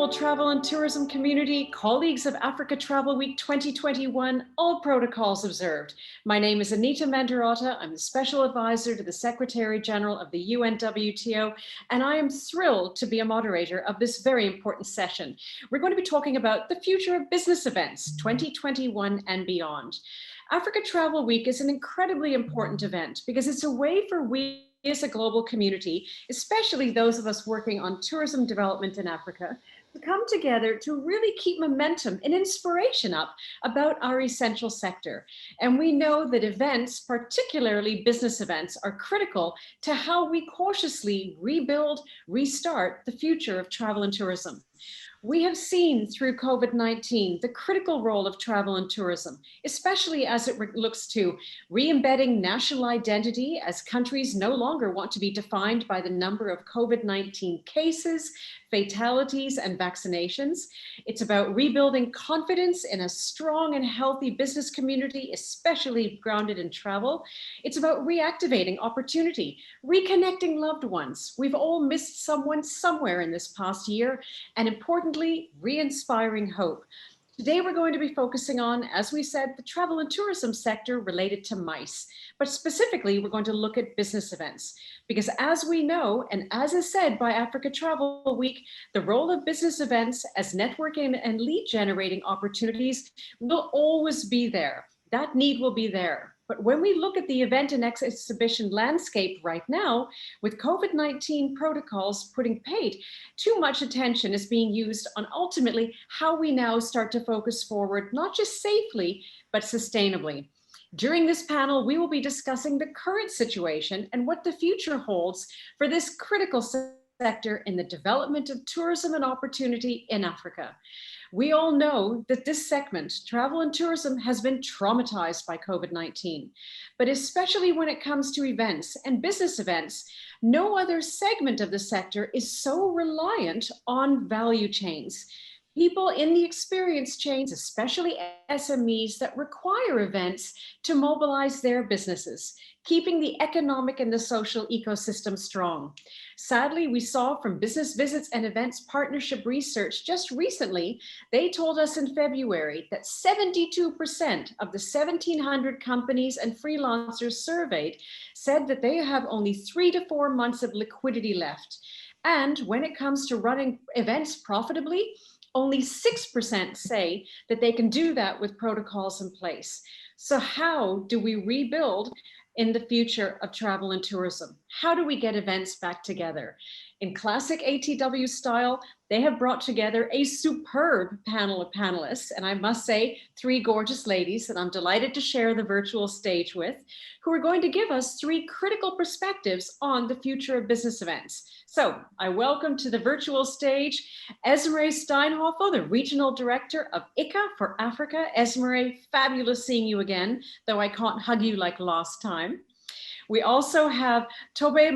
global travel and tourism community, colleagues of Africa Travel Week 2021, all protocols observed. My name is Anita Mendiratta. I'm the Special Advisor to the Secretary General of the UN WTO, and I am thrilled to be a moderator of this very important session. We're going to be talking about the future of business events 2021 and beyond. Africa Travel Week is an incredibly important event because it's a way for we as a global community, especially those of us working on tourism development in Africa, to come together to really keep momentum and inspiration up about our essential sector. And we know that events, particularly business events, are critical to how we cautiously rebuild, restart the future of travel and tourism. We have seen through COVID-19 the critical role of travel and tourism, especially as it looks to re-embedding national identity as countries no longer want to be defined by the number of COVID-19 cases, fatalities, and vaccinations. It's about rebuilding confidence in a strong and healthy business community, especially grounded in travel. It's about reactivating opportunity, reconnecting loved ones. We've all missed someone somewhere in this past year, and importantly, re-inspiring hope. Today, we're going to be focusing on, as we said, the travel and tourism sector related to MICE, but specifically, we're going to look at business events. Because as we know, and as is said by Africa Travel Week, the role of business events as networking and lead generating opportunities will always be there. That need will be there. But when we look at the event and exhibition landscape right now, with COVID-19 protocols putting paid, too much attention is being used on ultimately how we now start to focus forward, not just safely, but sustainably. During this panel, we will be discussing the current situation and what the future holds for this critical sector in the development of tourism and opportunity in Africa. We all know that this segment, travel and tourism, has been traumatized by COVID-19, but especially when it comes to events and business events, no other segment of the sector is so reliant on value chains. People in the experience chains, especially SMEs, that require events to mobilize their businesses, keeping the economic and the social ecosystem strong. Sadly, we saw from Business Visits and Events Partnership Research just recently, they told us in February that 72% of the 1,700 companies and freelancers surveyed said that they have only 3 to 4 months of liquidity left. And when it comes to running events profitably, only 6% say that they can do that with protocols in place. So how do we rebuild in the future of travel and tourism? How do we get events back together? In classic ATW style, they have brought together a superb panel of panelists, and I must say, 3 gorgeous ladies that I'm delighted to share the virtual stage with, who are going to give us 3 critical perspectives on the future of business events. So I welcome to the virtual stage, Esmaré Steinhöfel, the Regional Director of ICCA for Africa. Esmaré, fabulous seeing you again, though I can't hug you like last time. We also have Taubie,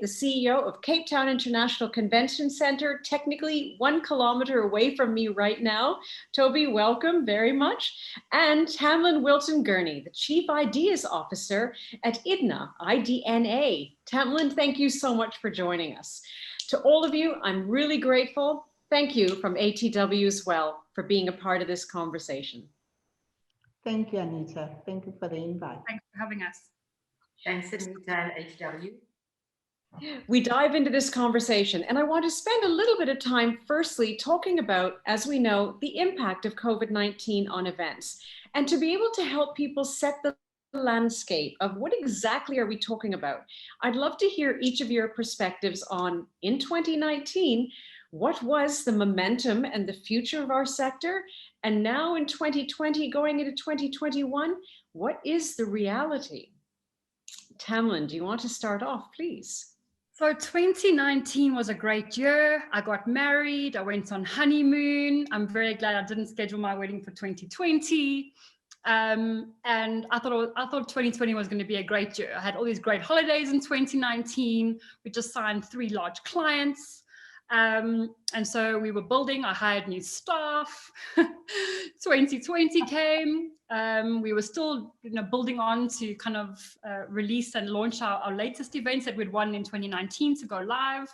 the CEO of Cape Town International Convention Center, technically 1 kilometer away from me right now. Taubie, welcome very much. And Tamlynne Wilton-Gurney, the Chief Ideas Officer at idna, IDNA. Tamlynne, thank you so much for joining us. To all of you, I'm really grateful. Thank you from ATW as well for being a part of this conversation. Thank you, Anita. Thank you for the invite. Thanks for having us. Thanks, Anita and HW. We dive into this conversation, and I want to spend a little bit of time firstly talking about, as we know, the impact of COVID-19 on events, and to be able to help people set the landscape of what exactly are we talking about. I'd love to hear each of your perspectives on, in 2019, what was the momentum and the future of our sector? And now in 2020, going into 2021, what is the reality? Tamlynne, do you want to start off, please? So 2019 was a great year. I got married, I went on honeymoon. I'm very glad I didn't schedule my wedding for 2020. And I thought 2020 was going to be a great year. I had all these great holidays in 2019. We just signed 3 large clients. And so we were building, I hired new staff. 2020 came. We were still building on to kind of release and launch our latest events that we'd won in 2019 to go live.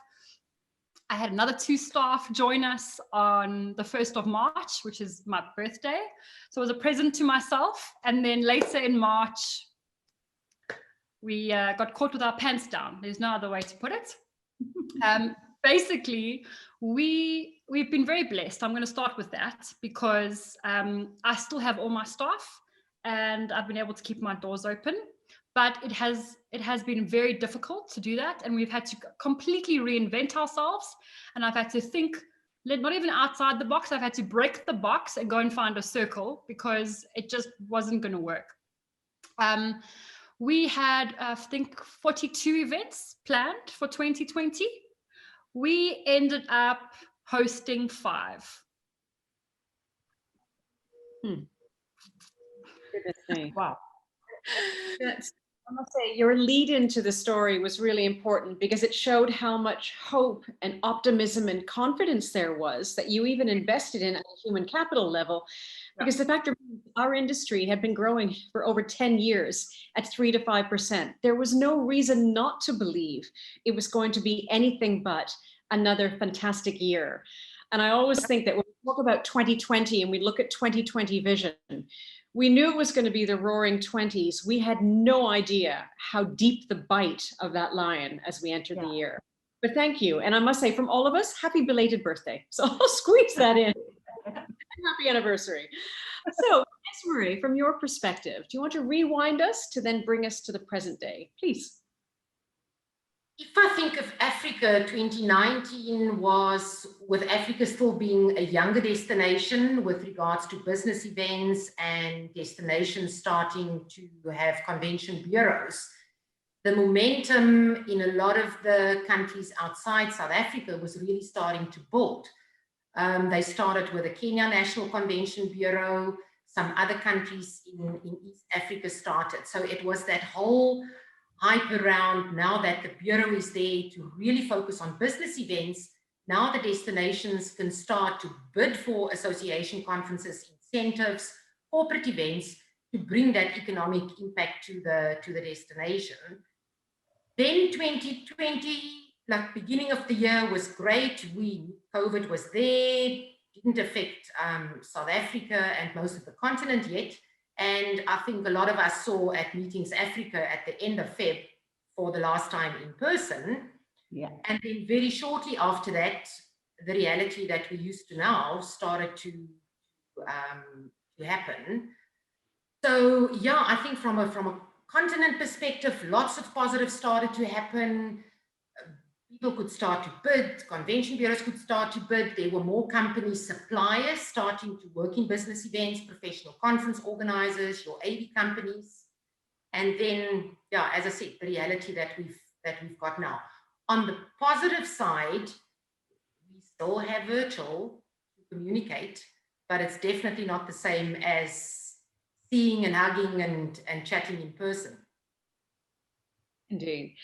I had another 2 staff join us on the 1st of March, which is my birthday. So it was a present to myself. And then later in March, we got caught with our pants down. There's no other way to put it. Basically, we've been very blessed. I'm going to start with that because I still have all my staff and I've been able to keep my doors open. But it has been very difficult to do that. And we've had to completely reinvent ourselves. And I've had to think, not even outside the box, I've had to break the box and go and find a circle because it just wasn't going to work. We had, I think, 42 events planned for 2020. We ended up hosting 5. Goodness me. Wow. I must say, your lead into the story was really important because it showed how much hope and optimism and confidence there was that you even invested in at a human capital level. Because the fact that our industry had been growing for over 10 years at 3 to 5%. There was no reason not to believe it was going to be anything but another fantastic year. And I always think that when we talk about 2020 and we look at 2020 vision, we knew it was going to be the roaring 20s. We had no idea how deep the bite of that lion as we entered the year. But thank you. And I must say, from all of us, happy belated birthday. So I'll squeeze that in. Happy anniversary. So, Esmaré, from your perspective, do you want to rewind us to then bring us to the present day, please? If I think of Africa, 2019 was, with Africa still being a younger destination with regards to business events and destinations starting to have convention bureaus, the momentum in a lot of the countries outside South Africa was really starting to build. They started with the Kenya National Convention Bureau, some other countries in East Africa started. So it was that whole hype around, now that the Bureau is there to really focus on business events, now the destinations can start to bid for association conferences, incentives, corporate events to bring that economic impact to the destination. Then 2020, like beginning of the year was great. COVID was there, didn't affect South Africa and most of the continent yet. And I think a lot of us saw at Meetings Africa at the end of Feb for the last time in person. Yeah. And then very shortly after that, the reality that we're used to now started to happen. So yeah, I think from a continent perspective, lots of positives started to happen. People could start to bid, convention bureaus could start to bid. There were more companies, suppliers starting to work in business events, professional conference organizers, your AV companies. And then, yeah, as I said, the reality that we've got now. On the positive side, we still have virtual to communicate, but it's definitely not the same as seeing and hugging and chatting in person. Indeed.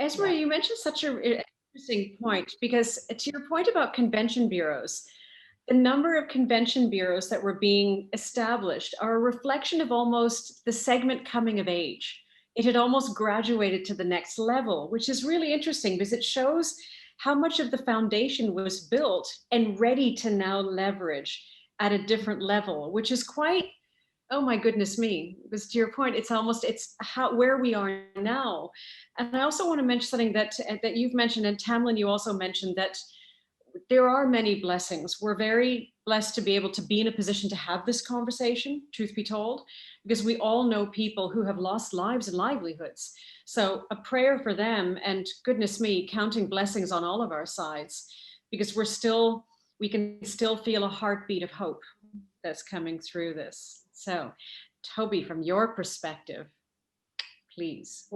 Esmaré, you mentioned such an interesting point, because to your point about convention bureaus, the number of convention bureaus that were being established are a reflection of almost the segment coming of age. It had almost graduated to the next level, which is really interesting because it shows how much of the foundation was built and ready to now leverage at a different level, which is quite, oh my goodness me, because to your point, it's where we are now. And I also want to mention something that you've mentioned, and Tamlynne, you also mentioned that there are many blessings. We're very blessed to be able to be in a position to have this conversation, truth be told, because we all know people who have lost lives and livelihoods. So a prayer for them, and goodness me, counting blessings on all of our sides, because we can still feel a heartbeat of hope that's coming through this. So, Taubie, from your perspective, please.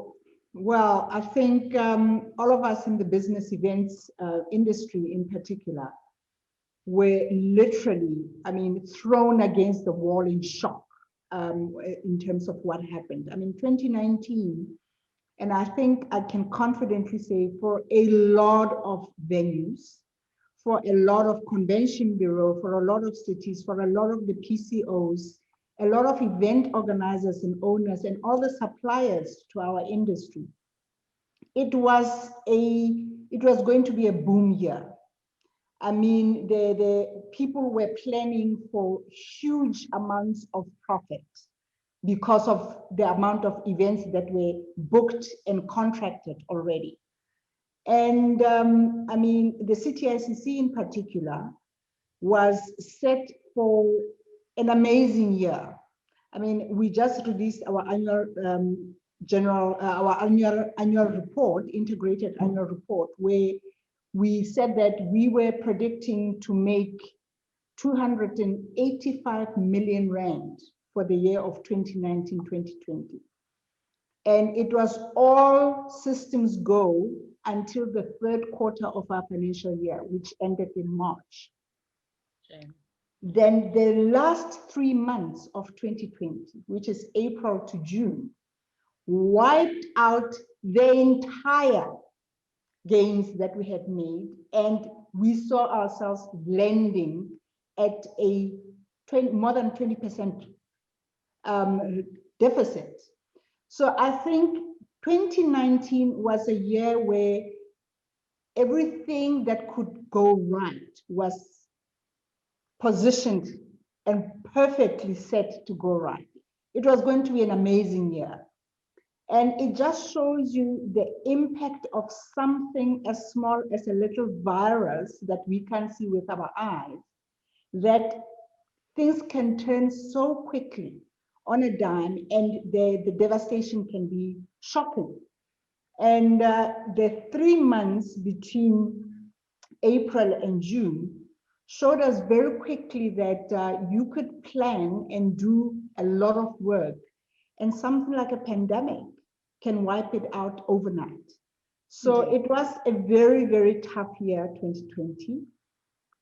Well, I think all of us in the business events industry in particular were literally, thrown against the wall in shock in terms of what happened. 2019, and I think I can confidently say for a lot of venues, for a lot of convention bureau, for a lot of cities, for a lot of the PCOs, a lot of event organizers and owners and all the suppliers to our industry. It was going to be a boom year. I mean, the people were planning for huge amounts of profit because of the amount of events that were booked and contracted already. And I mean, the CTICC in particular was set for an amazing year. I mean, we just released our annual annual report, integrated annual report, where we said that we were predicting to make 285 million rand for the year of 2019-2020. And it was all systems go until the third quarter of our financial year, which ended in March. Shame. Then the last 3 months of 2020, which is April to June, wiped out the entire gains that we had made, and we saw ourselves landing at a more than 20% deficit. So I think 2019 was a year where everything that could go right was positioned and perfectly set to go right. It was going to be an amazing year. And it just shows you the impact of something as small as a little virus that we can see with our eyes, that things can turn so quickly on a dime, and the devastation can be shocking. And the 3 months between April and June showed us very quickly that you could plan and do a lot of work, and something like a pandemic can wipe it out overnight. So it was a very, very tough year, 2020.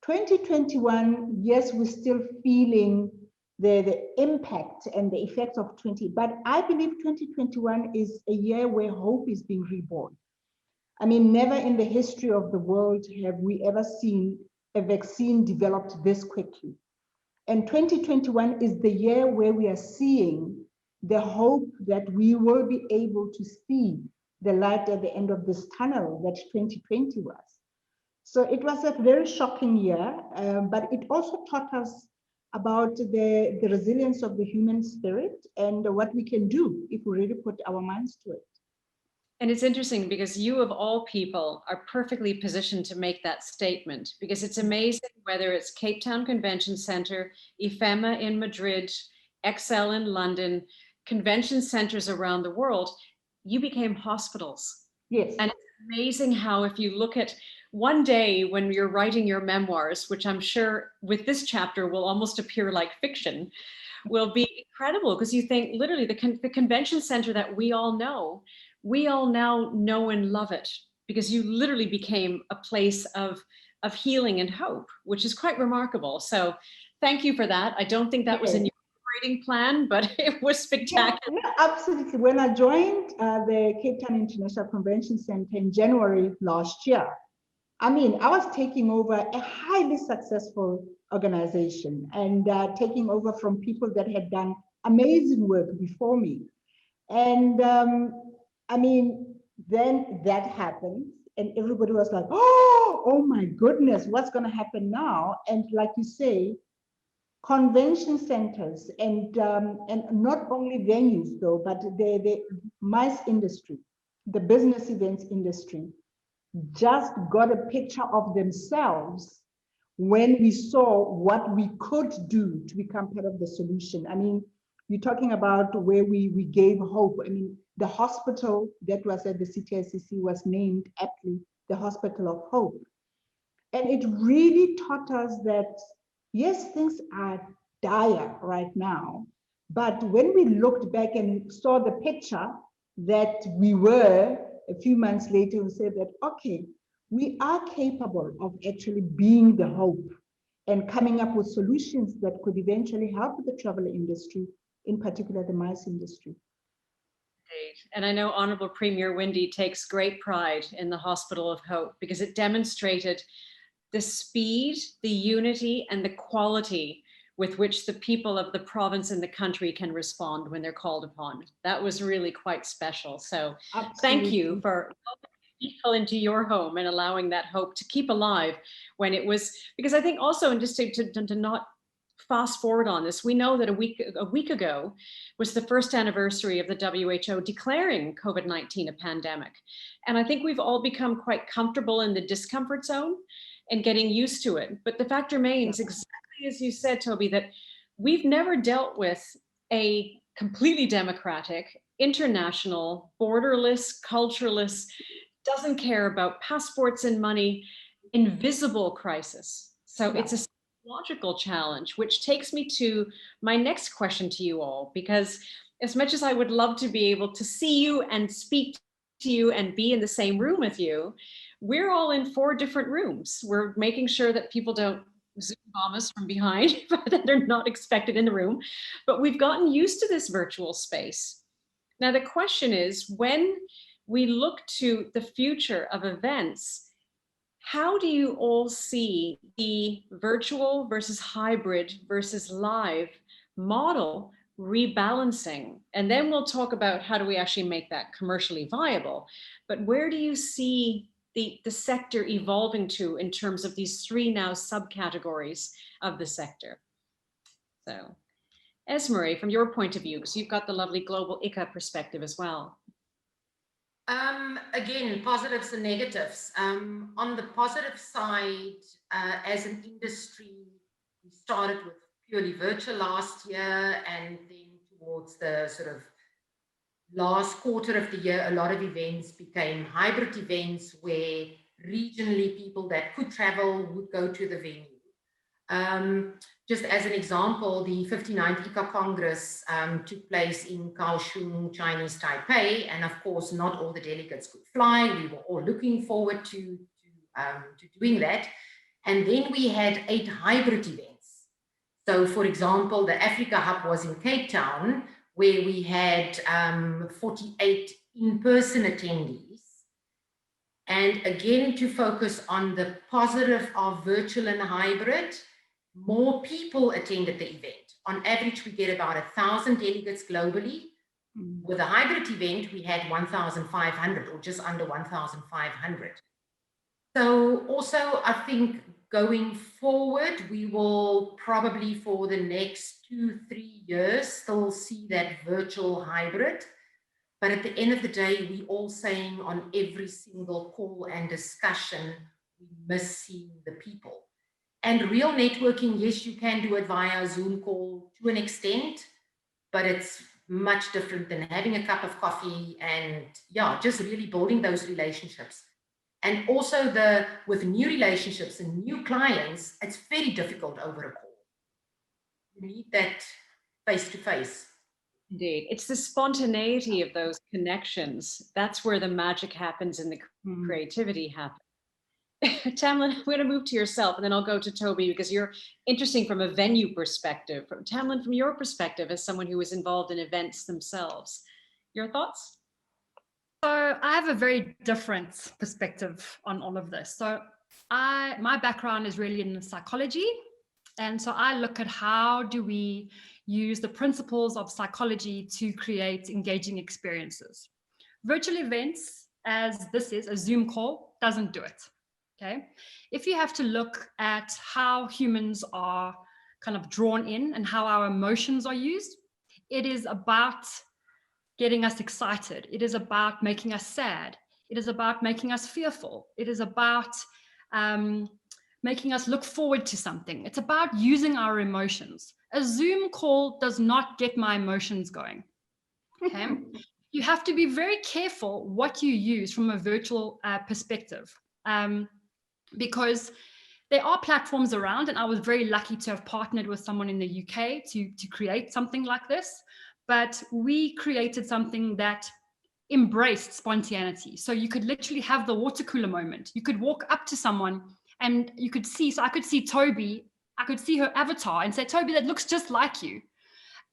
2021, yes, we're still feeling the impact and the effects of 20, but I believe 2021 is a year where hope is being reborn. I mean, never in the history of the world have we ever seen a vaccine developed this quickly. And 2021 is the year where we are seeing the hope that we will be able to see the light at the end of this tunnel that 2020 was. So it was a very shocking year, but it also taught us about the resilience of the human spirit and what we can do if we really put our minds to it. And it's interesting because you, of all people, are perfectly positioned to make that statement, because it's amazing whether it's Cape Town Convention Center, IFEMA in Madrid, Excel in London, convention centers around the world, you became hospitals. Yes. And it's amazing how, if you look at one day when you're writing your memoirs, which I'm sure with this chapter will almost appear like fiction, will be incredible, because you think literally the convention center that we all now know and love it, because you literally became a place of healing and hope, which is quite remarkable. So thank you for that. I don't think that was in your operating plan, but it was spectacular. Yeah, absolutely. When I joined the Cape Town International Convention Center in January last year, I mean, I was taking over a highly successful organization and taking over from people that had done amazing work before me. And I mean, then that happened and everybody was like, oh my goodness, what's going to happen now? And like you say, convention centers and not only venues though, but the MICE industry, the business events industry, just got a picture of themselves when we saw what we could do to become part of the solution. I mean, you're talking about where we gave hope. I mean, the hospital that was at the CTICC was named aptly the Hospital of Hope. And it really taught us that, yes, things are dire right now, but when we looked back and saw the picture that we were a few months later, we said that, okay, we are capable of actually being the hope and coming up with solutions that could eventually help the travel industry, in particular the MICE industry. And I know Honorable Premier Winde takes great pride in the Hospital of Hope because it demonstrated the speed, the unity, and the quality with which the people of the province and the country can respond when they're called upon. That was really quite special. So Thank you for people into your home and allowing that hope to keep alive when it was, because I think also, and just to not fast forward on this, we know that a week ago was the first anniversary of the WHO declaring COVID-19 a pandemic. And I think we've all become quite comfortable in the discomfort zone and getting used to it. But the fact remains, exactly as you said, Taubie, that we've never dealt with a completely democratic, international, borderless, cultureless, doesn't care about passports and money, invisible crisis. So it's a psychological challenge, which takes me to my next question to you all, because as much as I would love to be able to see you and speak to you and be in the same room with you, we're all in 4 different rooms. We're making sure that people don't Zoom bomb us from behind, that they're not expected in the room, but we've gotten used to this virtual space. Now, the question is, when we look to the future of events, how do you all see the virtual versus hybrid versus live model rebalancing? And then we'll talk about how do we actually make that commercially viable. But where do you see the sector evolving to in terms of these 3 now subcategories of the sector? So, Esmaré, from your point of view, because you've got the lovely global ICCA perspective as well. Again, positives and negatives. On the positive side, as an industry, we started with purely virtual last year, and then towards the sort of last quarter of the year, a lot of events became hybrid events where regionally people that could travel would go to the venue. Just as an example, the 59th ICCA Congress took place in Kaohsiung, Chinese Taipei, and of course, not all the delegates could fly. We were all looking forward to doing that. And then we had 8 hybrid events. So, for example, the Africa Hub was in Cape Town, where we had 48 in-person attendees. And again, to focus on the positive of virtual and hybrid, more people attended the event. On average, we get about 1,000 delegates globally. With a hybrid event, we had 1,500 or just under 1,500. So also, I think going forward, we will probably for the next 2-3 years still see that virtual hybrid. But at the end of the day, we all saying on every single call and discussion, we miss seeing the people. And real networking, yes, you can do it via a Zoom call to an extent, but it's much different than having a cup of coffee and just really building those relationships. And also with new relationships and new clients, it's very difficult over a call. You need that face-to-face. Indeed. It's the spontaneity of those connections. That's where the magic happens and the creativity happens. Tamlynne, I'm going to move to yourself and then I'll go to Taubie because you're interesting from a venue perspective. Tamlynne, from your perspective as someone who was involved in events themselves, your thoughts? So I have a very different perspective on all of this. So my background is really in psychology. And so I look at how do we use the principles of psychology to create engaging experiences. Virtual events, as this is a Zoom call, doesn't do it. Okay. If you have to look at how humans are kind of drawn in and how our emotions are used, it is about getting us excited. It is about making us sad. It is about making us fearful. It is about making us look forward to something. It's about using our emotions. A Zoom call does not get my emotions going. Okay. You have to be very careful what you use from a virtual perspective. Because there are platforms around, and I was very lucky to have partnered with someone in the UK to create something like this. But we created something that embraced spontaneity. So you could literally have the water cooler moment. You could walk up to someone and you could see, so I could see Taubie, I could see her avatar and say, Taubie, that looks just like you.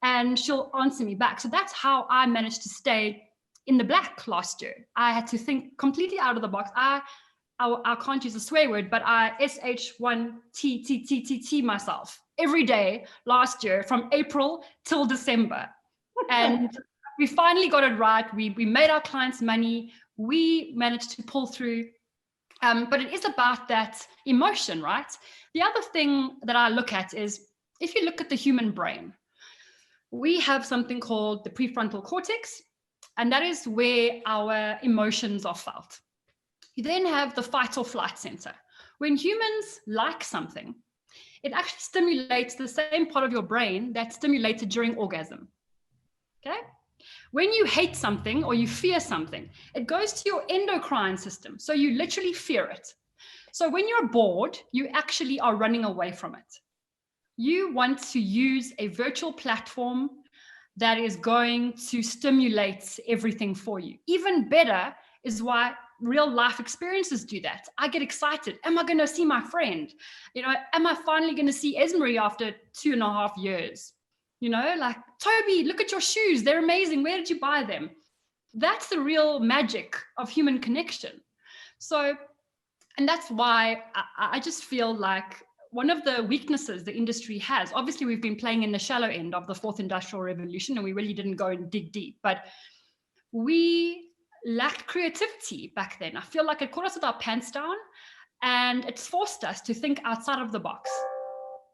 And she'll answer me back. So that's how I managed to stay in the black last year. I had to think completely out of the box. I can't use a swear word, but I SH1T myself every day last year from April till December. And we finally got it right. We made our clients money. we managed to pull through. But it is about that emotion, right? The other thing that I look at is, if you look at the human brain, we have something called the prefrontal cortex, and that is where our emotions are felt. You then have the fight or flight center. When humans like something, it actually stimulates the same part of your brain that's stimulated during orgasm. Okay? When you hate something or you fear something, it goes to your endocrine system. So you literally fear it. So when you're bored, you actually are running away from it. You want to use a virtual platform that is going to stimulate everything for you. Even better is why real life experiences do that. I get excited. Am I going to see my friend? You know, am I finally going to see Esmaré after 2.5 years? You know, like, Taubie, look at your shoes. They're amazing. Where did you buy them? That's the real magic of human connection. So, and that's why I just feel like one of the weaknesses the industry has, obviously we've been playing in the shallow end of the fourth industrial revolution and we really didn't go and dig deep, but we lacked creativity back then. I feel like it caught us with our pants down and it's forced us to think outside of the box.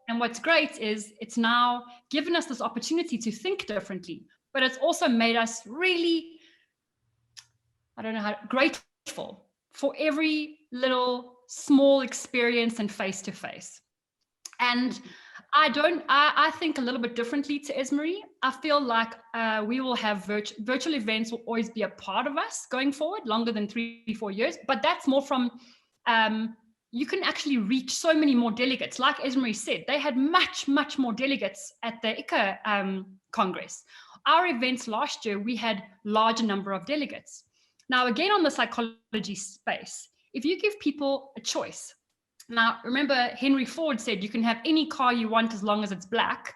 And what's great is it's now given us this opportunity to think differently, but it's also made us really, grateful for every little small experience and face-to-face. And I think a little bit differently to Esmaré. I feel like we will have virtual events will always be a part of us going forward, longer than 3-4 years, but that's more from, you can actually reach so many more delegates. Like Esmaré said, they had much, much more delegates at the ICCA Congress. Our events last year, we had larger number of delegates. Now, again, on the psychology space, if you give people a choice, now remember Henry Ford said you can have any car you want as long as it's black.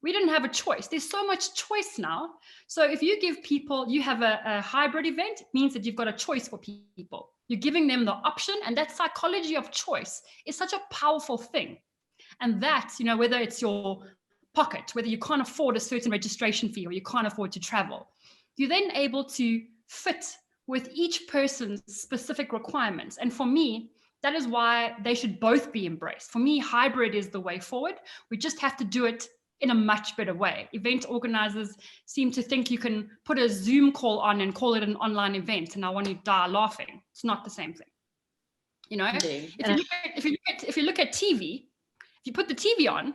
We didn't have a choice. There's so much choice now. So if you give people, you have a hybrid event, it means that you've got a choice for people. You're giving them the option, and that psychology of choice is such a powerful thing. And that, you know, whether it's your pocket, whether you can't afford a certain registration fee or you can't afford to travel, you're then able to fit with each person's specific requirements. And for me, that is why they should both be embraced. For me, hybrid is the way forward. We just have to do it in a much better way. Event organizers seem to think you can put a Zoom call on and call it an online event, and I want to die laughing. It's not the same thing. You know, if you look at TV, if you put the TV on,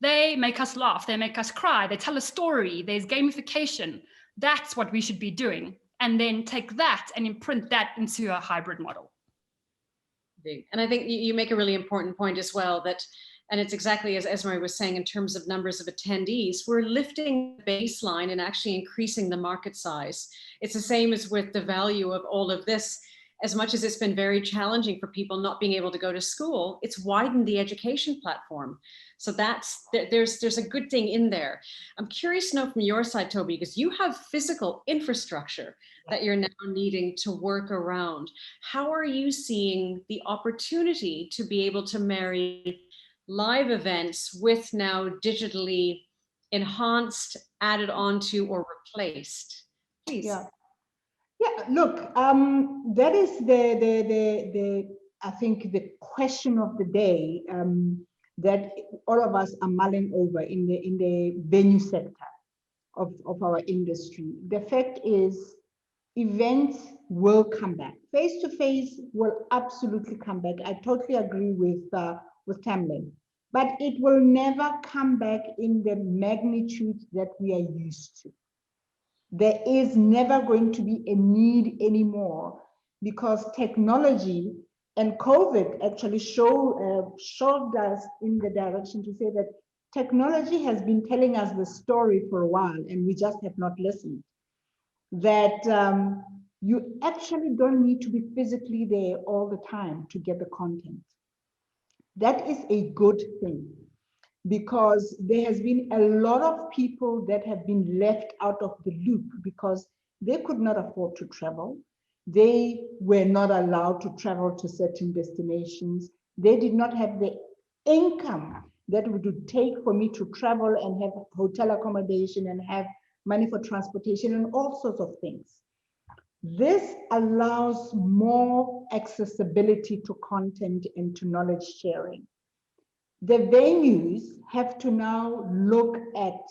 they make us laugh, they make us cry, they tell a story, there's gamification. That's what we should be doing. And then take that and imprint that into a hybrid model. And I think you make a really important point as well, that, and it's exactly as Esmaré was saying in terms of numbers of attendees, we're lifting the baseline and actually increasing the market size. It's the same as with the value of all of this. As much as it's been very challenging for people not being able to go to school, it's widened the education platform. So there's a good thing in there. I'm curious to know from your side, Taubie, because you have physical infrastructure that you're now needing to work around. How are you seeing the opportunity to be able to marry live events with now digitally enhanced, added onto, or replaced? Please. Yeah, look, that is the I think the question of the day that all of us are mulling over in the venue sector of our industry. The fact is, events will come back. Face-to-face will absolutely come back. I totally agree with Tamlynne, but it will never come back in the magnitude that we are used to. There is never going to be a need anymore, because technology and COVID actually showed us in the direction to say that technology has been telling us the story for a while and we just have not listened. That you actually don't need to be physically there all the time to get the content. That is a good thing, because there has been a lot of people that have been left out of the loop because they could not afford to travel. They were not allowed to travel to certain destinations. They did not have the income that it would take for me to travel and have hotel accommodation and have money for transportation and all sorts of things. This allows more accessibility to content and to knowledge sharing. The venues have to now look at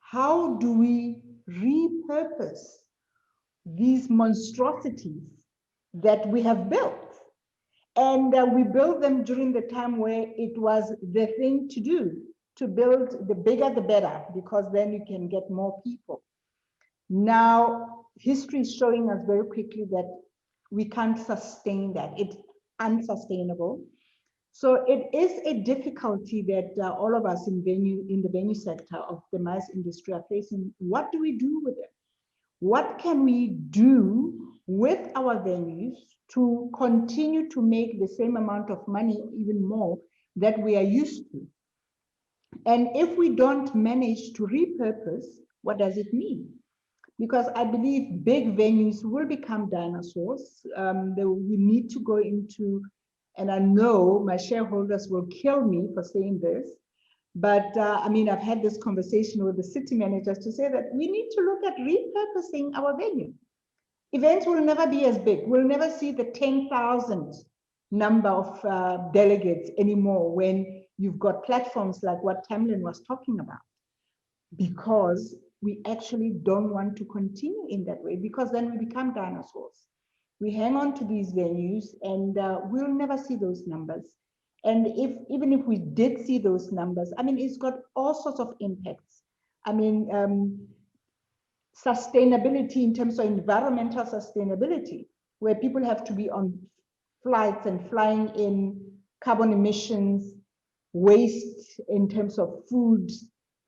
how do we repurpose these monstrosities that we have built. And we built them during the time where it was the thing to do, to build the bigger the better, because then you can get more people. Now, history is showing us very quickly that we can't sustain that. It's unsustainable. So it is a difficulty that all of us in the venue sector of the MICE industry are facing. What do we do with it? What can we do with our venues to continue to make the same amount of money, even more, that we are used to? And if we don't manage to repurpose, what does it mean? Because I believe big venues will become dinosaurs. We need to go into, and I know my shareholders will kill me for saying this, but I mean, I've had this conversation with the city managers to say that we need to look at repurposing our venue. Events will never be as big. We'll never see the 10,000 number of delegates anymore when you've got platforms like what Tamlynne was talking about, because we actually don't want to continue in that way, because then we become dinosaurs. We hang on to these venues and we'll never see those numbers. And even if we did see those numbers, I mean, it's got all sorts of impacts. I mean, sustainability in terms of environmental sustainability, where people have to be on flights and flying in, carbon emissions, waste in terms of food,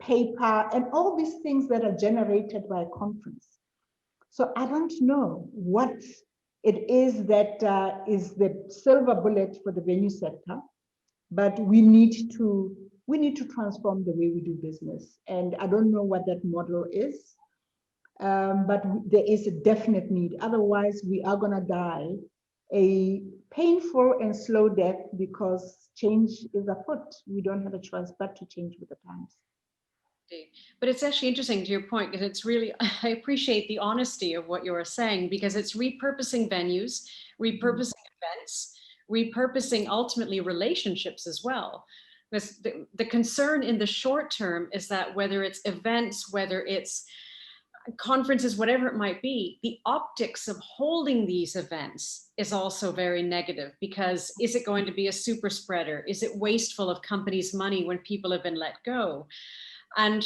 paper, and all these things that are generated by a conference. So I don't know what it is that is the silver bullet for the venue sector, but we need to transform the way we do business. And I don't know what that model is, but there is a definite need. Otherwise, we are gonna die a painful and slow death, because change is afoot. We don't have a choice but to change with the times. But it's actually interesting to your point, because it's really, I appreciate the honesty of what you're saying, because it's repurposing venues, repurposing events, repurposing ultimately relationships as well. Because the concern in the short term is that whether it's events, whether it's conferences, whatever it might be, the optics of holding these events is also very negative, because is it going to be a super spreader? Is it wasteful of companies' money when people have been let go? And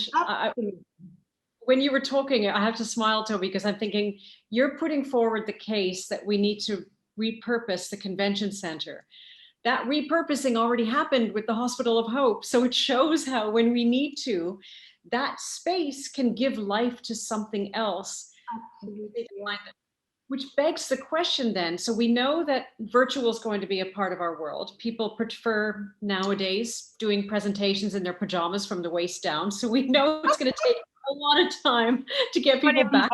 when you were talking, I have to smile, Taubie, because I'm thinking you're putting forward the case that we need to repurpose the convention center. That repurposing already happened with the Hospital of Hope. So it shows how when we need to, that space can give life to something else. Absolutely. Which begs the question then, so we know that virtual is going to be a part of our world. People prefer nowadays doing presentations in their pajamas from the waist down. So we know it's going to take a lot of time to get people back.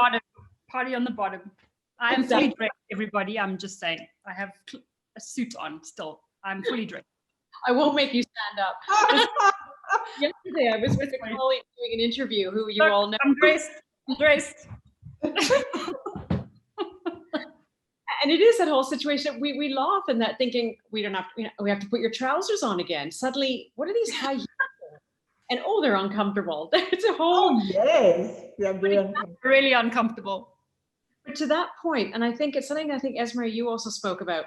Party on the bottom. I am fully dressed, everybody. I'm just saying. I have a suit on still. I'm fully dressed. I won't make you stand up. Yesterday, I was with a colleague doing an interview who you all know. I'm dressed. I'm dressed. And it is that whole situation. We laugh in that, thinking we don't have to, we have to put your trousers on again. Suddenly, what are these high heels? And oh, they're uncomfortable. It's a whole. Oh, yes. Yeah, really uncomfortable. But to that point, and I think it's something I think, Esmaré, you also spoke about.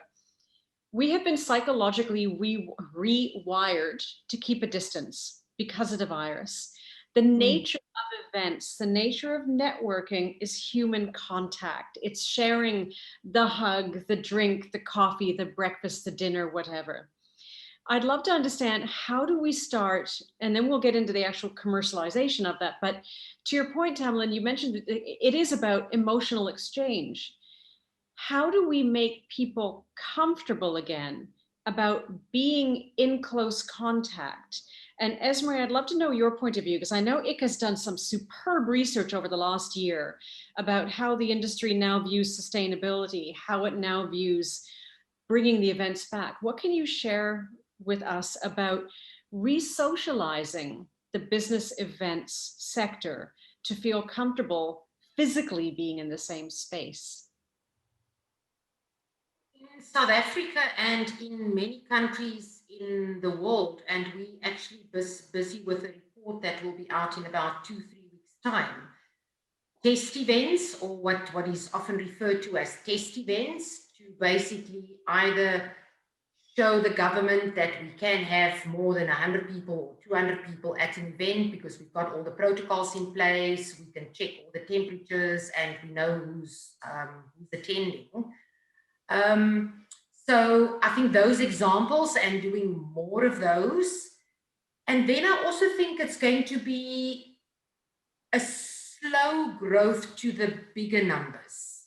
We have been psychologically rewired to keep a distance because of the virus. The nature of events, the nature of networking is human contact. It's sharing the hug, the drink, the coffee, the breakfast, the dinner, whatever. I'd love to understand, how do we start, and then we'll get into the actual commercialization of that. But to your point, Tamlynne, you mentioned it is about emotional exchange. How do we make people comfortable again about being in close contact? And Esmaré, I'd love to know your point of view, because I know ICCA has done some superb research over the last year about how the industry now views sustainability, how it now views bringing the events back. What can you share with us about re-socializing the business events sector to feel comfortable physically being in the same space? South Africa and in many countries in the world, and we actually busy with a report that will be out in about 2-3 weeks' time. Test events, or what is often referred to as test events, to basically either show the government that we can have more than 100 people or 200 people at an event because we've got all the protocols in place, we can check all the temperatures, and we know who's attending. So I think those examples and doing more of those. And then I also think it's going to be a slow growth to the bigger numbers.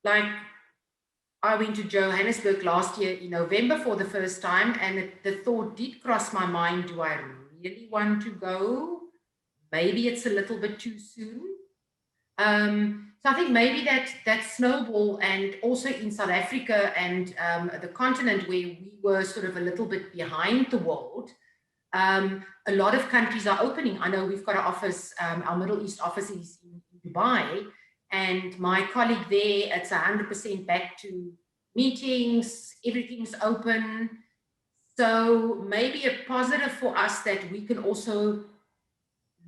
Like, I went to Johannesburg last year in November for the first time, and the thought did cross my mind, do I really want to go? Maybe it's a little bit too soon. So I think maybe that snowball, and also in South Africa and the continent where we were sort of a little bit behind the world, a lot of countries are opening. I know we've got an office, our Middle East office is in Dubai, and my colleague there, it's 100% back to meetings, everything's open. So maybe a positive for us that we can also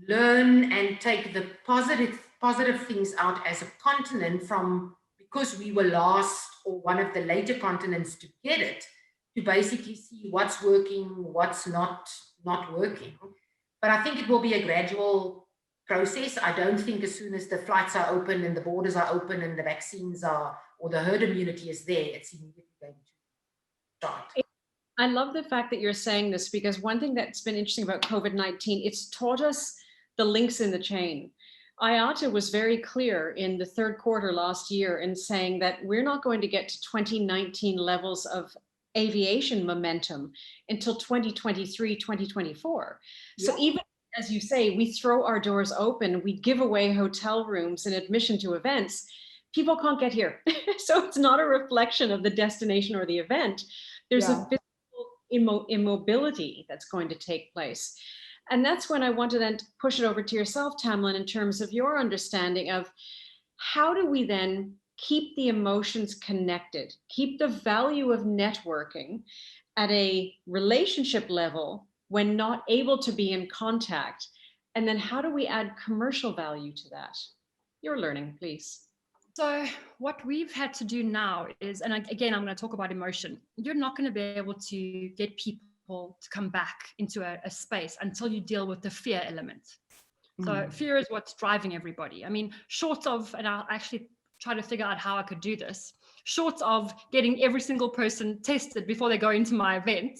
learn and take the positive things out as a continent from, because we were last or one of the later continents to get it, to basically see what's working, what's not working. But I think it will be a gradual process. I don't think as soon as the flights are open and the borders are open and the vaccines are, or the herd immunity is there, it's immediately going to start. I love the fact that you're saying this, because one thing that's been interesting about COVID-19, it's taught us the links in the chain. IATA was very clear in the third quarter last year in saying that we're not going to get to 2019 levels of aviation momentum until 2023, 2024. Yeah. So even as you say, we throw our doors open, we give away hotel rooms and admission to events, people can't get here. So it's not a reflection of the destination or the event. There's a physical immobility that's going to take place. And that's when I want to then push it over to yourself, Tamlynne, in terms of your understanding of how do we then keep the emotions connected, keep the value of networking at a relationship level when not able to be in contact, and then how do we add commercial value to that? Your learning, please. So what we've had to do now is, and again, I'm going to talk about emotion. You're not going to be able to get people to come back into a space until you deal with the fear element. So fear is what's driving everybody. I mean, short of, and I'll actually try to figure out how I could do this, short of getting every single person tested before they go into my event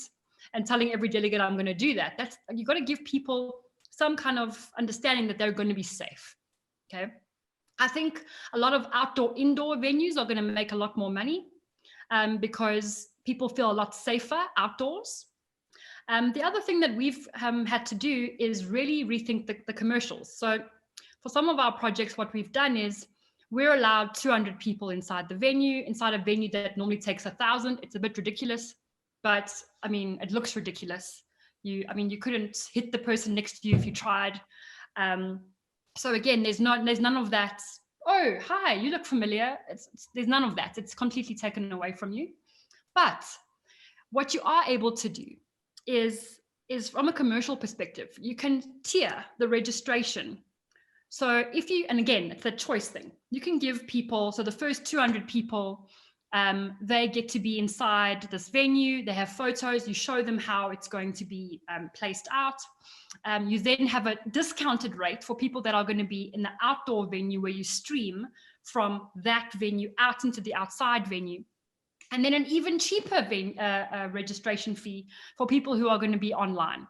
and telling every delegate I'm going to do that. That's, you've got to give people some kind of understanding that they're going to be safe. Okay. I think a lot of indoor venues are going to make a lot more money because people feel a lot safer outdoors. The other thing that we've had to do is really rethink the commercials. So for some of our projects, what we've done is we're allowed 200 people inside the venue, inside a venue that normally takes 1,000. It's a bit ridiculous, but I mean, it looks ridiculous. You couldn't hit the person next to you if you tried. So again, there's none of that. Oh, hi, you look familiar. There's none of that. It's completely taken away from you. But what you are able to do is from a commercial perspective, you can tier the registration. So if you, and again, it's a choice thing. You can give people, so the first 200 people, they get to be inside this venue. They have photos. You show them how it's going to be placed out. You then have a discounted rate for people that are going to be in the outdoor venue where you stream from that venue out into the outside venue. And then an even cheaper registration fee for people who are going to be online.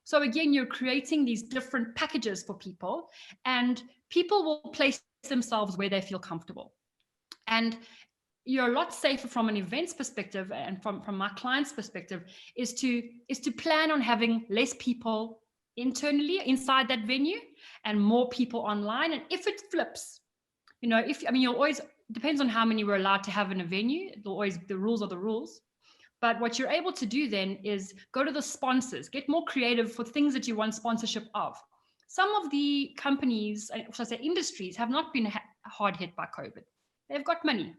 So again, you're creating these different packages for people, and people will place themselves where they feel comfortable. And you're a lot safer from an events perspective, and from my client's perspective, is to plan on having less people internally inside that venue and more people online. And if it flips, you'll always, depends on how many we're allowed to have in a venue. It'll always, the rules are the rules. But what you're able to do then is go to the sponsors, get more creative for things that you want sponsorship of. Some of the companies, should I say industries, have not been hard hit by COVID. They've got money.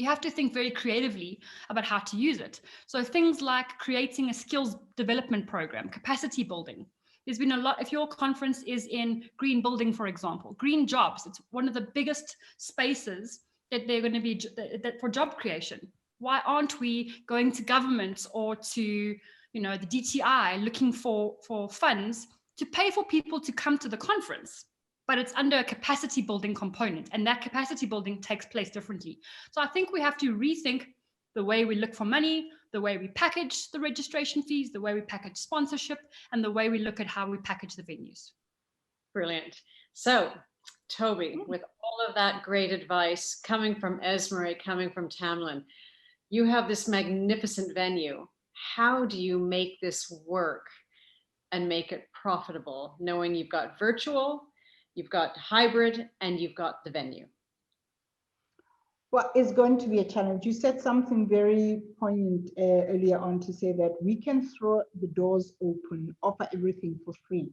You have to think very creatively about how to use it. So things like creating a skills development program, capacity building. There's been a lot, if your conference is in green building, for example, green jobs, it's one of the biggest spaces that they're going to be for job creation. Why aren't we going to governments or to, the DTI looking for funds to pay for people to come to the conference? But it's under a capacity building component, and that capacity building takes place differently. So I think we have to rethink the way we look for money, the way we package the registration fees, the way we package sponsorship, and the way we look at how we package the venues. Brilliant. So, Taubie, with all of that great advice coming from Esmaré, coming from Tamlynne, you have this magnificent venue. How do you make this work and make it profitable, knowing you've got virtual, you've got hybrid, and you've got the venue? Well, it's going to be a challenge. You said something very poignant earlier on to say that we can throw the doors open, offer everything for free.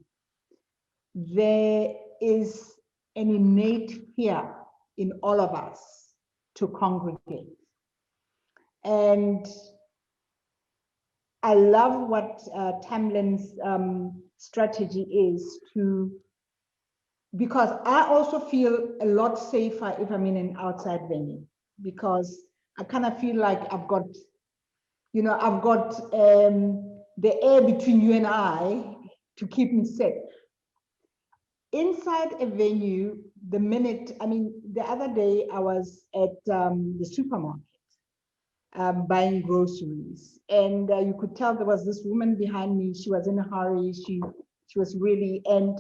There is an innate fear in all of us to congregate. And I love what Tamlynne's strategy is because I also feel a lot safer if I'm in an outside venue, because I kind of feel like I've got the air between you and I to keep me safe. Inside a venue, the other day I was at the supermarket buying groceries, and you could tell there was this woman behind me. She was in a hurry. She was really, and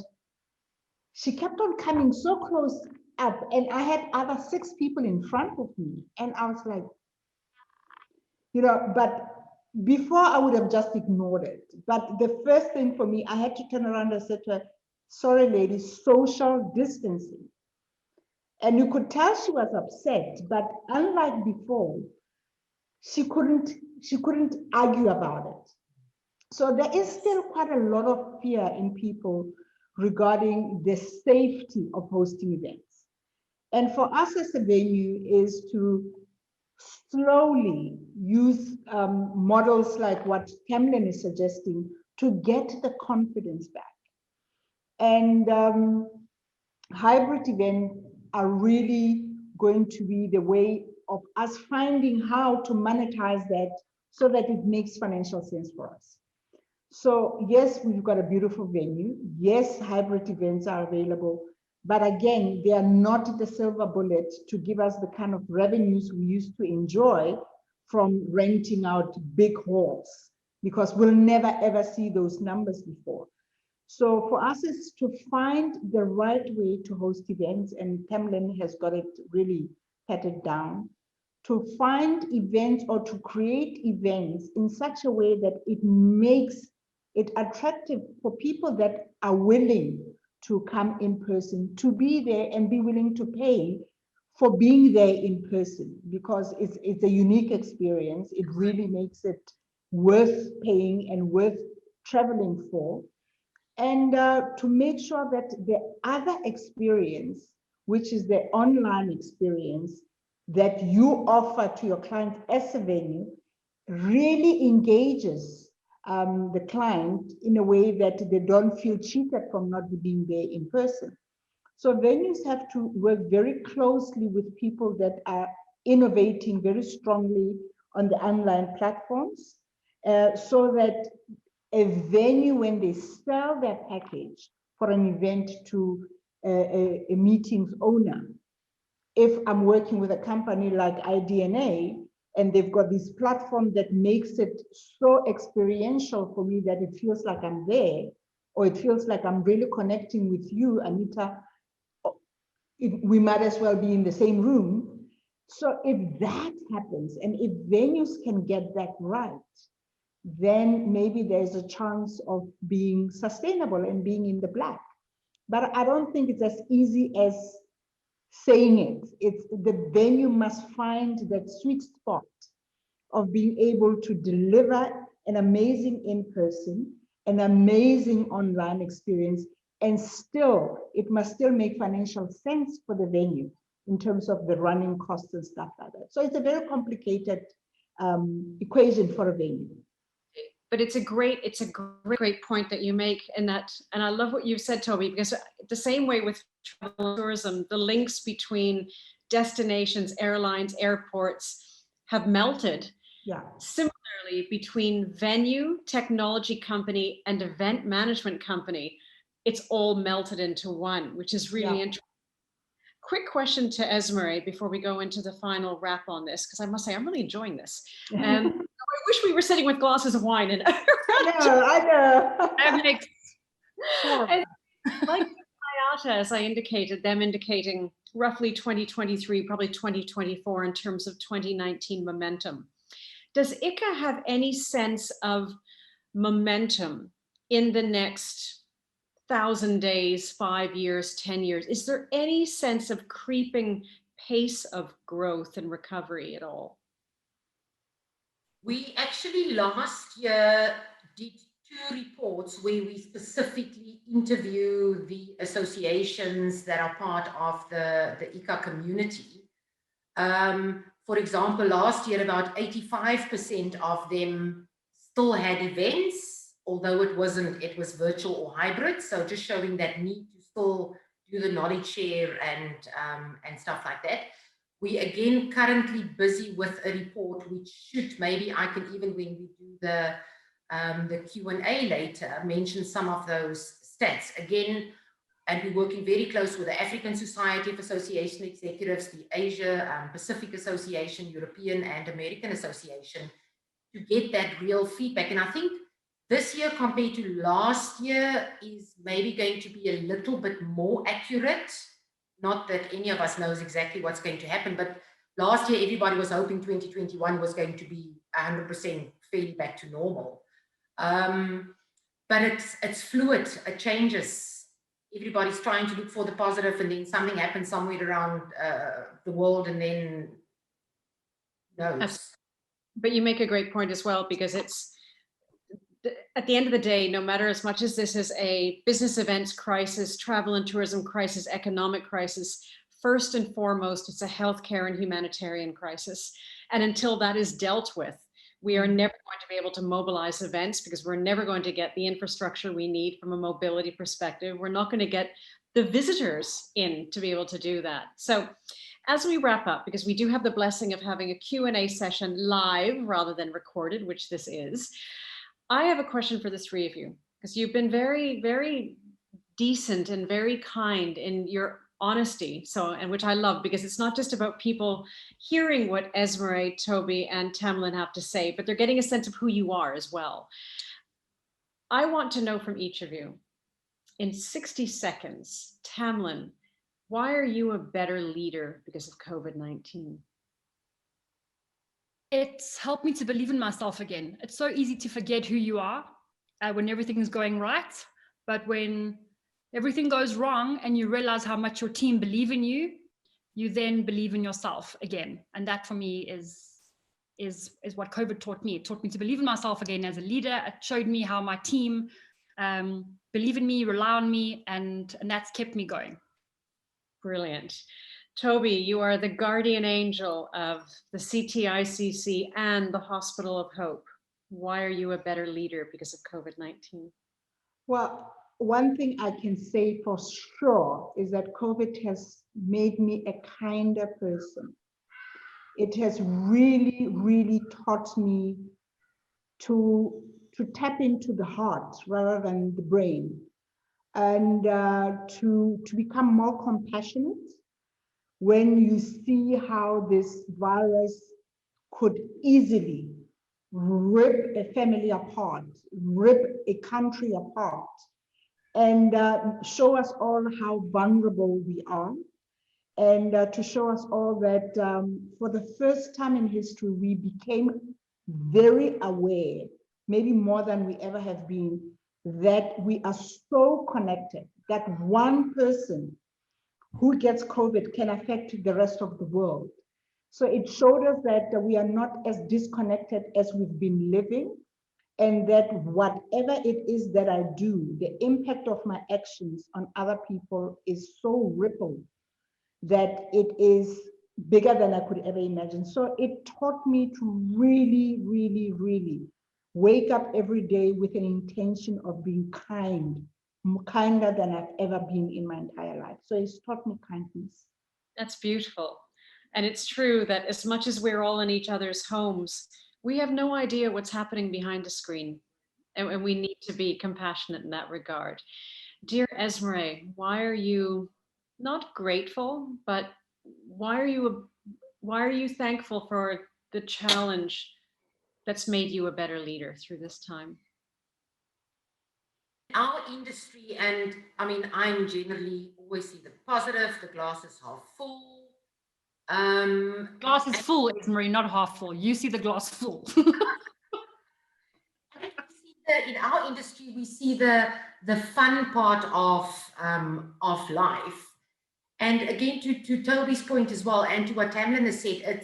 she kept on coming so close up, and I had other 6 people in front of me, and I was like, but before I would have just ignored it. But the first thing for me, I had to turn around and say to her, sorry, lady, social distancing. And you could tell she was upset, but unlike before, she couldn't argue about it. So there is still quite a lot of fear in people regarding the safety of hosting events. And for us as a venue is to slowly use models like what Tamlynne is suggesting to get the confidence back. And hybrid events are really going to be the way of us finding how to monetize that so that it makes financial sense for us. So yes, we've got a beautiful venue. Yes, hybrid events are available, but again, they are not the silver bullet to give us the kind of revenues we used to enjoy from renting out big halls, because we'll never ever see those numbers before. So for us, it's to find the right way to host events, and Tamlynne has got it really patted down, to find events or to create events in such a way that it makes it attractive for people that are willing to come in person, to be there and be willing to pay for being there in person, because it's a unique experience. It really makes it worth paying and worth traveling for. And to make sure that the other experience, which is the online experience that you offer to your client as a venue, really engages the client in a way that they don't feel cheated from not being there in person. So venues have to work very closely with people that are innovating very strongly on the online platforms, so that a venue, when they sell their package for an event to a meetings owner, if I'm working with a company like idna, and they've got this platform that makes it so experiential for me that it feels like I'm there, or it feels like I'm really connecting with you, Anita, we might as well be in the same room. So if that happens, and if venues can get that right, then maybe there's a chance of being sustainable and being in the black. But I don't think it's as easy as saying it. It's the venue must find that sweet spot of being able to deliver an amazing in-person, an amazing online experience, and still, it must still make financial sense for the venue, in terms of the running costs and stuff like that. So it's a very complicated equation for a venue. But it's a great point that you make, and I love what you've said, Taubie, because the same way with travel and tourism, the links between destinations, airlines, airports have melted. Yeah. Similarly, between venue, technology company, and event management company, it's all melted into one, which is really interesting. Quick question to Esmaré before we go into the final wrap on this, because I must say I'm really enjoying this. I wish we were sitting with glasses of wine. And I know. That makes and like IATA, as I indicated, them indicating roughly 2023, probably 2024 in terms of 2019 momentum. Does ICCA have any sense of momentum in the next 1,000 days, 5 years, 10 years? Is there any sense of creeping pace of growth and recovery at all? We actually last year did 2 reports where we specifically interview the associations that are part of the ICCA community. For example, last year, about 85% of them still had events, although it was virtual or hybrid. So just showing that need to still do the knowledge share and stuff like that. We again currently busy with a report which should, maybe I can even, when we do the Q&A later, mention some of those stats again. And we're working very close with the African Society of Association Executives, the Asia Pacific Association, European and American Association, to get that real feedback. And I think this year compared to last year is maybe going to be a little bit more accurate. Not that any of us knows exactly what's going to happen, but last year everybody was hoping 2021 was going to be 100% fairly back to normal. But it's fluid, it changes. Everybody's trying to look for the positive, and then something happens somewhere around the world, and then knows. But you make a great point as well, because it's at the end of the day, no matter as much as this is a business events crisis, travel and tourism crisis, economic crisis, first and foremost, it's a healthcare and humanitarian crisis. And until that is dealt with, we are never going to be able to mobilize events, because we're never going to get the infrastructure we need from a mobility perspective. We're not going to get the visitors in to be able to do that. So as we wrap up, because we do have the blessing of having a Q&A session live rather than recorded, which this is, I have a question for the 3 of you, because you've been very, very decent and very kind in your honesty, and which I love, because it's not just about people hearing what Esmaré, Taubie, and Tamlynne have to say, but they're getting a sense of who you are as well. I want to know from each of you, in 60 seconds, Tamlynne, why are you a better leader because of COVID-19? It's helped me to believe in myself again. It's so easy to forget who you are when everything is going right, but when everything goes wrong and you realize how much your team believe in you, you then believe in yourself again. And that for me is what COVID taught me. It taught me to believe in myself again as a leader. It showed me how my team believe in me, rely on me, and that's kept me going. Brilliant. Taubie, you are the guardian angel of the CTICC and the Hospital of Hope. Why are you a better leader because of COVID-19? Well, one thing I can say for sure is that COVID has made me a kinder person. It has really, really taught me to tap into the heart rather than the brain, and to become more compassionate when you see how this virus could easily rip a family apart, rip a country apart, and show us all how vulnerable we are, and to show us all that for the first time in history, we became very aware, maybe more than we ever have been, that we are so connected, that one person who gets COVID can affect the rest of the world. So it showed us that we are not as disconnected as we've been living, and that whatever it is that I do, the impact of my actions on other people is so ripple that it is bigger than I could ever imagine. So it taught me to really, really, really wake up every day with an intention of being kind, kinder than I've ever been in my entire life. So it's taught me kindness. That's beautiful. And it's true that as much as we're all in each other's homes, we have no idea what's happening behind the screen. And we need to be compassionate in that regard. Dear Esmaré, why are you not grateful, but why are you thankful for the challenge that's made you a better leader through this time? Our industry, and I mean, I'm generally always see the positive, the glass is half full. Glass is full, Esmaré, not half full. You see the glass full. In our industry, we see the fun part of life. And again, to Taubie's point as well, and to what Tamlynne has said,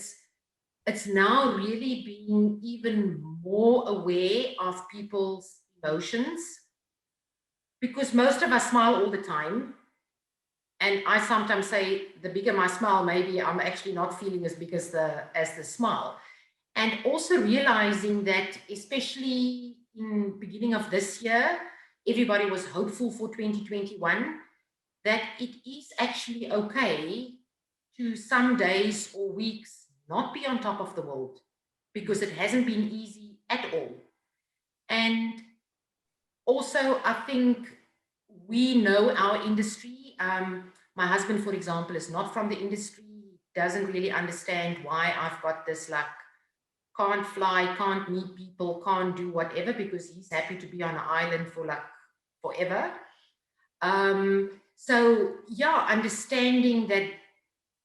it's now really being even more aware of people's emotions, because most of us smile all the time. And I sometimes say, the bigger my smile, maybe I'm actually not feeling as big as the smile. And also realizing that, especially in the beginning of this year, everybody was hopeful for 2021, that it is actually okay to some days or weeks not be on top of the world, because it hasn't been easy at all. And also, I think we know our industry. My husband, for example, is not from the industry, doesn't really understand why I've got this, like, can't fly, can't meet people, can't do whatever, because he's happy to be on an island for like forever. So yeah, understanding that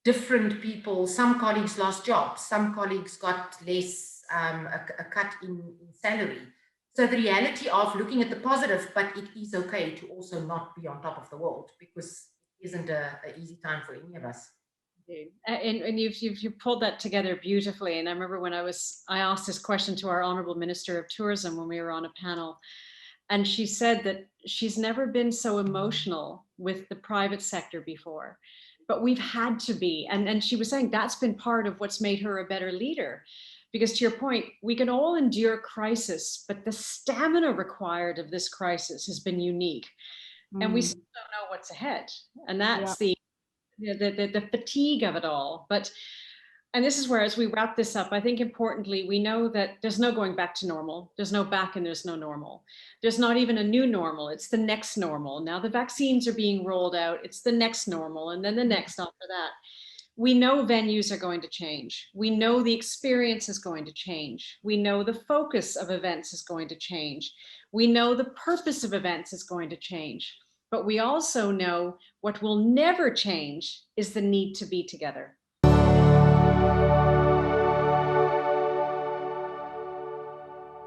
different people, some colleagues lost jobs, some colleagues got less, a cut in salary. So the reality of looking at the positive, but it is okay to also not be on top of the world, because it isn't an easy time for any of us. And you've pulled that together beautifully. And I remember when I asked this question to our Honorable Minister of Tourism when we were on a panel, and she said that she's never been so emotional with the private sector before, but we've had to be. And she was saying that's been part of what's made her a better leader. Because to your point, we can all endure crisis, but the stamina required of this crisis has been unique. And we still don't know what's ahead. And that's the fatigue of it all. And this is where, as we wrap this up, I think importantly, we know that there's no going back to normal. There's no back and there's no normal. There's not even a new normal. It's the next normal. Now the vaccines are being rolled out. It's the next normal. And then the next after that. We know venues are going to change. We know the experience is going to change. We know the focus of events is going to change. We know the purpose of events is going to change. But we also know what will never change is the need to be together.